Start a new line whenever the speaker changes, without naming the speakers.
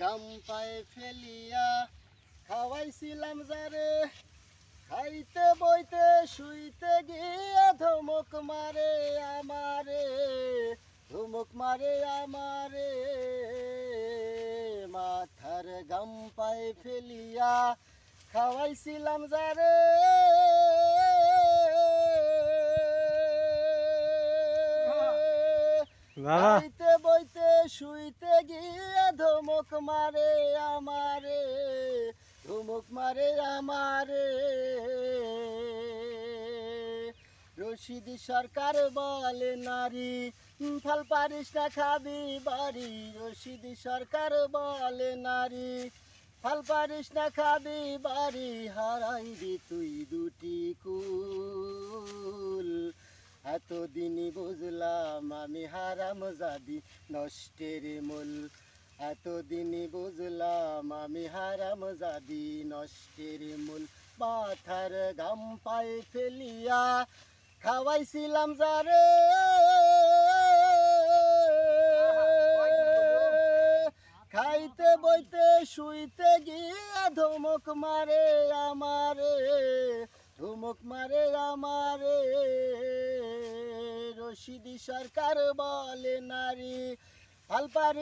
গাম পায়ে ফেলিয়া খাওয়াইছিলাম যারে, খাইতে বইতে শুইতে গিয়ে ধমক মারে আমারে, ধমক মারে আমারে। মাথার গাম পায়ে ফেলিয়া খাওয়াইছিলাম যারে, খাইতে বইতে শুইতে গিয়ে ধমক মারে আমারে, ধমক মারে আমারে। রশিদি সরকার বলে নারী ফল পারিস না খাবি বাড়ি, রশিদি সরকার বলে নারী ফল পারিস না খাবি বাড়ি, হারাইবি তুই দুটি কুল। এতদিনই বুঝলাম আমি হারাম জাদি নষ্টের মূল, এতদিনই বুঝলাম আমি হারাম জাদি নষ্টের মূল। মাথার গাম পায়ে ফেলিয়া খাওয়াইছিলাম যারে, খাইতে বইতে শুইতে গিয়ে ধমক মারে আমারে, ধমক মারে আমারে। রশিদি সরকার বলে নারী ফল পারি